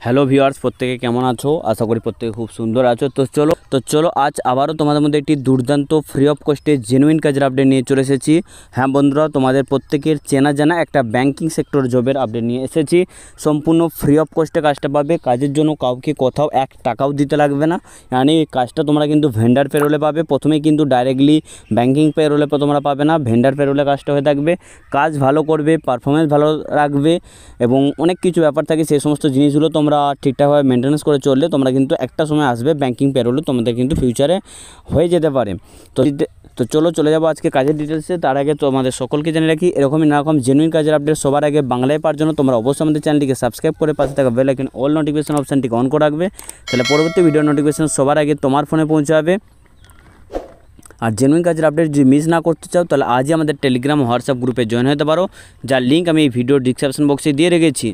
Hello viewers, প্রত্যেকে কেমন আছো? আশা করি প্রত্যেকে খুব সুন্দর আছো। তো চলো আজ আবারও তোমাদের মধ্যে একটি দুর্দান্ত ফ্রি অফ কস্টে জেনুইন কাজের আপডেট নিয়ে চলে এসেছি। হ্যাঁ বন্ধুরা, তোমাদের প্রত্যেকের চেনা জানা একটা ব্যাংকিং সেক্টর জবের আপডেট নিয়ে এসেছি। সম্পূর্ণ ফ্রি অফ কস্টে কাজটা পাবে। কাজের জন্য কাউকে কোথাও 1 টাকাও দিতে লাগবে না। মানে কাজটা তোমরা কিন্তু ভেন্ডার পেরোলে পাবে। প্রথমে কিন্তু ডাইরেক্টলি ব্যাংকিং পেরোলে তোমরা পাবে না, ভেন্ডার পেরোলে কাজটা হয়ে থাকবে। কাজ ভালো করবে, পারফরমেন্স ভালো রাখবে এবং অনেক কিছু ব্যাপার থাকে। সেই সমস্ত জিনিসগুলো তোমরা ঠিকঠাকভাবে মেনটেন্স করে চললে তোমরা কিন্তু একটা সময় আসবে ব্যাংকিং পেরোলে তোমাদের কিন্তু ফিউচারে হয়ে যেতে পারে। তো চলো চলে যাবো আজকে কাজের ডিটেলসে। তার আগে তোমাদের সকলকে জানিয়ে রাখি, এরকমই নানারকম জেনুইন কাজের আপডেট সবার আগে বাংলায় পাওয়ার জন্য তোমরা অবশ্যই আমাদের চ্যানেলটিকে সাবস্ক্রাইব করে পাশে থাকা বেল আইকন অল নোটিফিকেশন অপশানটিকে অন করে রাখবে। তাহলে পরবর্তী ভিডিও নোটিফিকেশন সবার আগে তোমার ফোনে পৌঁছাবে। আর জেনুইন কাজের আপডেট যদি মিস না করতে চাও তাহলে আজই আমাদের টেলিগ্রাম হোয়াটসঅ্যাপ গ্রুপে জয়েন হতে পারো, যার লিঙ্ক আমি এই ভিডিওর ডিসক্রিপশন বক্সে দিয়ে রেখেছি।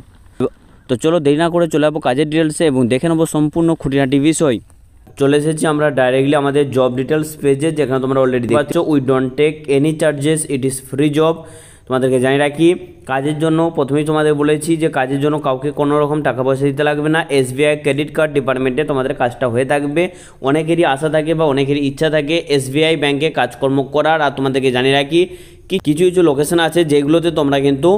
তো চলো দেরি না করে চলে যাবো কাজের ডিটেলসে এবং দেখে নেবো সম্পূর্ণ খুঁটিনাটি বিষয়। চলে এসেছি আমরা ডাইরেক্টলি আমাদের জব ডিটেলস পেজে, যেখানে তোমরা অলরেডি দেখতে পাচ্ছ we don't take any charges, it is free job. তোমাদেরকে জানিয়ে রাখি, কাজের জন্য প্রথমেই তোমাদের বলেছি যে কাজের জন্য কাউকে কোনো রকম টাকা পয়সা দিতে লাগবে না। SBI ক্রেডিট কার্ড ডিপার্টমেন্টে তোমাদের কাজটা হয়ে থাকবে। অনেকেরই আশা থাকে বা অনেকেরই ইচ্ছা থাকে SBI ব্যাংকে কাজকর্ম করার। আর তোমাদেরকে জানিয়ে রাখি কিছু কিছু লোকেশন আছে যেগুলোতে তোমরা কিন্তু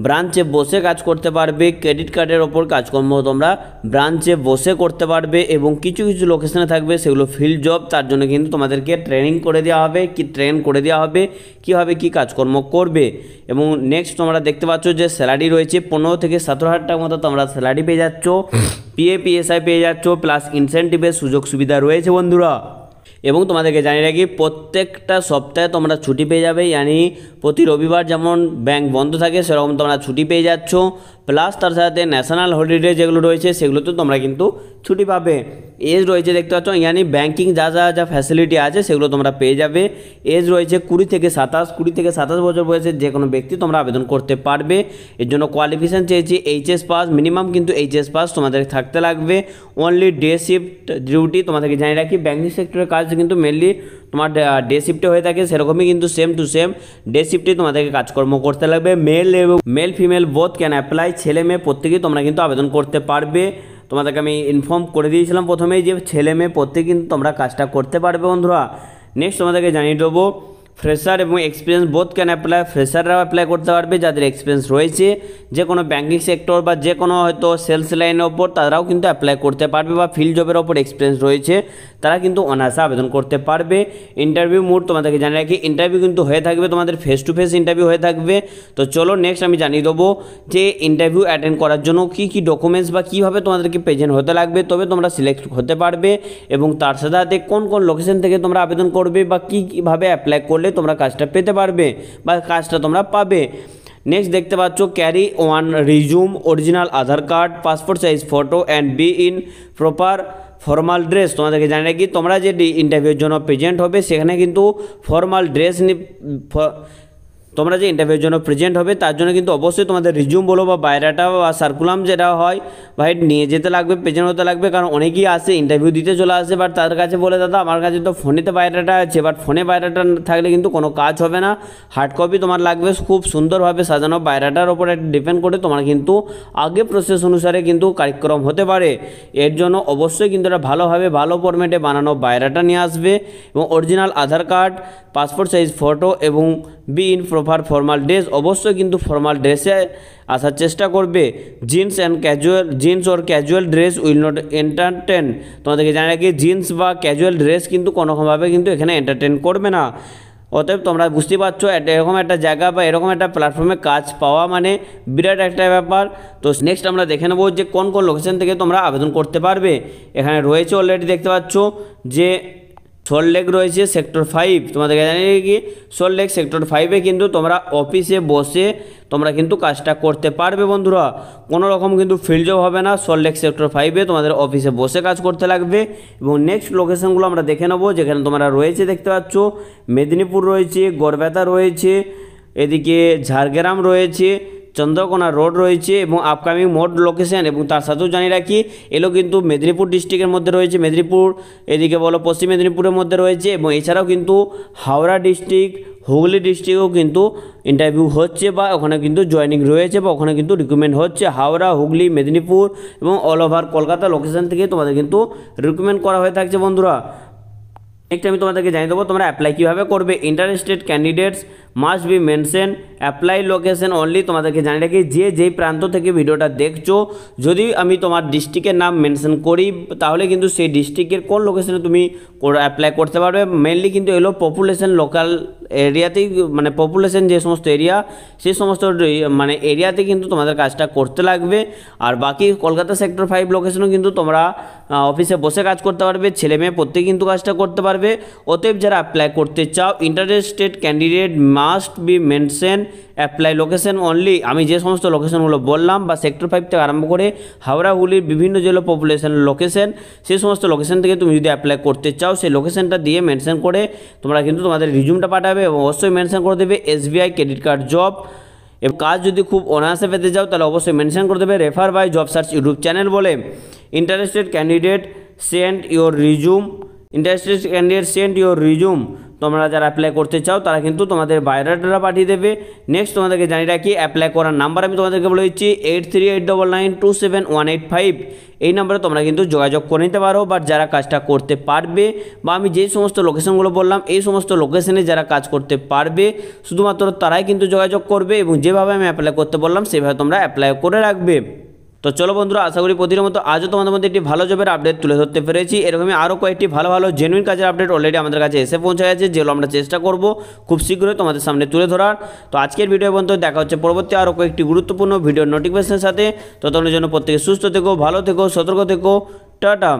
ব্রাঞ্চে বসে কাজ করতে পারবে। ক্রেডিট কার্ডের ওপর কাজকর্ম তোমরা ব্রাঞ্চে বসে করতে পারবে এবং কিছু কিছু লোকেশনে থাকবে সেগুলো ফিল্ড জব। তার জন্য কিন্তু তোমাদেরকে ট্রেন করে দেওয়া হবে কীভাবে কী কাজকর্ম করবে। এবং নেক্সট তোমরা দেখতে পাচ্ছ যে স্যালারি রয়েছে 15 থেকে 17,000 টাকার মতো তোমরা স্যালারি পেয়ে যাচ্ছ। PSI পেয়ে যাচ্ছ, প্লাস ইনসেন্টিভের সুযোগ সুবিধা রয়েছে বন্ধুরা। এবং তোমাদেরকে জানিয়ে রাখি প্রত্যেকটা সপ্তাহে তোমরা ছুটি পেয়ে যাবে। ইয়ানি প্রতি রবিবার যেমন ব্যাংক বন্ধ থাকে সেরকম তোমরা ছুটি পেয়ে যাচ্ছ। প্লাস তার সাথে ন্যাশনাল হলিডে যেগুলো রয়েছে সেগুলোতে তোমরা কিন্তু ছুটি পাবে। এজ রয়েছে দেখতে পাচ্ছ, ইয়ানি ব্যাংকিং যা ফ্যাসিলিটি আছে সেগুলো তোমরা পেয়ে যাবে। এজ রয়েছে 20 থেকে 27 বছর বয়সের যে কোনো ব্যক্তি তোমরা আবেদন করতে পারবে। এর জন্য কোয়ালিফিকেশান চেয়েছি HS পাস, মিনিমাম কিন্তু HS পাস তোমাদের থাকতে লাগবে। Only day shift duty. তোমাদেরকে জানিয়ে রাখি ব্যাংকিং সেক্টরের কাজ কিন্তু মেনলি তোমার ডে শিফটে হয়ে থাকে, সেরকমই কিন্তু সেম টু সেম ডে শিফটে তোমাদেরকে কাজকর্ম করতে লাগবে। Male female both can apply, ছেলে মেয়ে প্রত্যেকেই তোমরা কিন্তু আবেদন করতে পারবে। তোমাদেরকে আমি ইনফর্ম করে দিয়েছিলাম প্রথমেই যে ছেলে মেয়ে প্রত্যেকে কিন্তু তোমরা কাজটা করতে পারবে বন্ধুরা। নেক্সট তোমাদেরকে জানিয়ে দেবো ফ্রেশার এবং এক্সপিরিয়েন্স বোথ ক্যান অ্যাপ্লাই। ফ্রেশাররাও অ্যাপ্লাই করতে পারবে যাদের এক্সপিরিয়েন্স রয়েছে যে কোনো ব্যাঙ্কিং সেক্টর বা যে কোনো হয়তো সেলস লাইনের ওপর, তারাও কিন্তু অ্যাপ্লাই করতে পারবে। বা ফিল্ড জবের ওপর এক্সপিরিয়েন্স রয়েছে তারা কিন্তু অনায়াসে আবেদন করতে পারবে। ইন্টারভিউ মোড তোমাদেরকে জানিয়ে রাখি, ইন্টারভিউ কিন্তু হয়ে থাকবে তোমাদের ফেস টু ফেস ইন্টারভিউ হয়ে থাকবে। তো চলো নেক্সট আমি জানিয়ে দেবো যে ইন্টারভিউ অ্যাটেন্ড করার জন্য কী ডকুমেন্টস বা কীভাবে তোমাদেরকে প্রেজেন্ট হতে লাগবে, তবে তোমরা সিলেক্ট হতে পারবে। এবং তার সাথে সাথে কোন লোকেশন থেকে তোমরা আবেদন করবে বা কীভাবে অ্যাপ্লাই করলে তোমরা কাজটা পেতে পারবে বা কাজটা তোমরা পাবে। নেক্সট দেখতে পাচ্ছ carry 1 resume, original Aadhaar card, passport size photo and be in proper formal dress. তোমাদেরকে জানিয়ে রাখি তোমরা যে ইন্টারভিউর জন্য প্রেজেন্ট হবে সেখানে কিন্তু ফর্মাল ড্রেস তোমরা যে ইন্টারভিউর জন্য প্রেজেন্ট হবে তার জন্য কিন্তু অবশ্যই তোমাদের রিজিউম বলো বা বায়োডাটা বা সার্কুলাম যেটা হয় ভাই নিয়ে যেতে লাগবে, প্রেজেন্ট হতে লাগবে। কারণ অনেকেই আসে ইন্টারভিউ দিতে চলে আসে, বাট তাদের কাছে বলে দাদা আমার কাছে তো ফোনেতে বায়োডাটা আছে, বাট ফোনে বায়োডাটা থাকলে কিন্তু কোনো কাজ হবে না। হার্ড কপি তোমার লাগবে, খুব সুন্দরভাবে সাজানো বায়োডাটার ওপর ডিপেন্ড করে তোমার কিন্তু আগে প্রসেস অনুসারে কিন্তু কার্যক্রম হতে পারে। এর জন্য অবশ্যই কিন্তু এটা ভালোভাবে ভালো ফরম্যাটে বানানো বায়োডাটা নিয়ে আসবে এবং অরিজিনাল আধার কার্ড, পাসপোর্ট সাইজ ফটো এবং be in proper formal dress. অবশ্যই কিন্তু ফর্মাল ড্রেসে আসার চেষ্টা করবে। Jeans or casual dress will not entertain. তোমাদেরকে জানিয়ে রাখি জিন্স বা ক্যাজুয়াল ড্রেস কিন্তু কোনোভাবে কিন্তু এখানে এন্টারটেন করবে না। অতএব তোমরা বুঝতে পারছো এরকম একটা জায়গা বা এরকম একটা প্ল্যাটফর্মে কাজ পাওয়া মানে বিরাট একটা ব্যাপার। তো নেক্সট আমরা দেখে নেবো যে কোন লোকেশন থেকে তোমরা আবেদন করতে পারবে। এখানে রয়েছে অলরেডি দেখতে পাচ্ছ যে সল্টলেক রয়েছে সেক্টর 5। তোমাদেরকে জানিয়ে কি সল্টলেক সেক্টর 5-এ কিন্তু তোমরা অফিসে বসে তোমরা কিন্তু কাজটা করতে পারবে বন্ধুরা। কোনো রকম কিন্তু ফিল্ড জব হবে না। সল্টলেক সেক্টর 5-এ তোমাদের অফিসে বসে কাজ করতে লাগবে। এবং নেক্সট লোকেশনগুলো আমরা দেখে নেবো, যেখানে তোমরা রয়েছে দেখতে পাচ্ছ মেদিনীপুর রয়েছে, গড়বেতা রয়েছে, এদিকে ঝাড়গ্রাম রয়েছে, চন্দ্রকোনা রোড রয়েছে এবং আপকামিং মোড লোকেশন, এবং তার সাথেও জানিয়ে রাখি এগুলো কিন্তু মেদিনীপুর ডিস্ট্রিক্টের মধ্যে রয়েছে, মেদিনীপুর এদিকে বলো পশ্চিম মেদিনীপুরের মধ্যে রয়েছে, এবং এছাড়াও কিন্তু হাওড়া ডিস্ট্রিক্ট, হুগলি ডিস্ট্রিক্টেও কিন্তু ইন্টারভিউ হচ্ছে বা ওখানে কিন্তু জয়েনিং রয়েছে বা ওখানে কিন্তু রিক্রুটমেন্ট হচ্ছে। হাওড়া, হুগলি, মেদিনীপুর এবং অল ওভার কলকাতা লোকেশন থেকে তোমাদের কিন্তু রিক্রুটমেন্ট করা হয়ে থাকছে বন্ধুরা। নেক্সট আমি তোমাদেরকে জানিয়ে দেবো তোমরা অ্যাপ্লাই কীভাবে করবে। Interested candidates must be mention apply location only. তোমাদেরকে জানিয়ে রাখি যেই প্রান্ত থেকে ভিডিওটা দেখছো, যদি আমি তোমার ডিস্ট্রিক্টের নাম মেনশন করি তাহলে কিন্তু সেই ডিস্ট্রিক্টের কোন লোকেশনে তুমি অ্যাপ্লাই করতে পারবে। মেনলি কিন্তু এলো পপুলেশন লোকাল এরিয়াতেই, মানে পপুলেশন যে সমস্ত এরিয়া সেই সমস্ত মানে এরিয়াতে কিন্তু তোমাদের কাজটা করতে লাগবে। আর বাকি কলকাতা সেক্টর 5 লোকেশনও কিন্তু তোমরা অফিসে বসে কাজ করতে পারবে, ছেলে মেয়ে প্রত্যেকে কিন্তু কাজটা করতে পারবে। অতএব যারা অ্যাপ্লাই করতে চাও, interested candidate must be mention apply location only. আমি যে সমস্ত লোকেশনগুলো বললাম বা সেক্টর 5 থেকে আরম্ভ করে হাওড়া, হুগলির বিভিন্ন জেলা পপুলেশন লোকেশন, সেই সমস্ত লোকেশন থেকে তুমি যদি অ্যাপ্লাই করতে চাও সেই লোকেশনটা দিয়ে মেনশন করে তোমরা কিন্তু তোমাদের রিজিউমটা পাঠাবে, এবং অবশ্যই মেনশন করে দেবে SBI ক্রেডিট কার্ড জব। এবং কাজ যদি খুব অনায়াসে পেতে যাও তাহলে অবশ্যই মেনশন করে দেবে refer by job search YouTube channel বলে। Interested candidate send your resume, interested candidate send your resume. তোমরা যারা অ্যাপ্লাই করতে চাও তারা কিন্তু তোমাদের বায়োডাটা পাঠিয়ে দেবে। নেক্সট তোমাদেরকে জানিয়ে রাখি অ্যাপ্লাই করার নাম্বার আমি তোমাদেরকে বলে দিচ্ছি 8389927185। এই নাম্বারে তোমরা কিন্তু যোগাযোগ করে নিতে পারো। বাট যারা কাজটা করতে পারবে বা আমি যেই সমস্ত লোকেশনগুলো বললাম এই সমস্ত লোকেশনে যারা কাজ করতে পারবে শুধুমাত্র তারাই কিন্তু যোগাযোগ করবে, এবং যেভাবে আমি অ্যাপ্লাই করতে বললাম সেভাবে তোমরা অ্যাপ্লাই করে রাখবে। তো চলো বন্ধুরা, আশা করি প্রতিদিনের মতো আজও তোমাদের মধ্যে একটি ভালো জবের আপডেট তুলে ধরতে পেরেছি। এরকমই আরও কয়েকটি ভালো ভালো জেনুইন কাজের আপডেট অলরেডি আমাদের কাছে এসে পৌঁছে গেছে, যেগুলো আমরা চেষ্টা করব খুব শীঘ্রই তোমাদের সামনে তুলে ধরার। তো আজকের ভিডিও পর্যন্ত দেখা হচ্ছে পরবর্তী আরও কয়েকটি গুরুত্বপূর্ণ ভিডিও নোটিফিকেশনের সাথে। ততক্ষণের জন্য প্রত্যেকে সুস্থ থেকো, ভালো থেকো, সতর্ক থেকো। টাটা।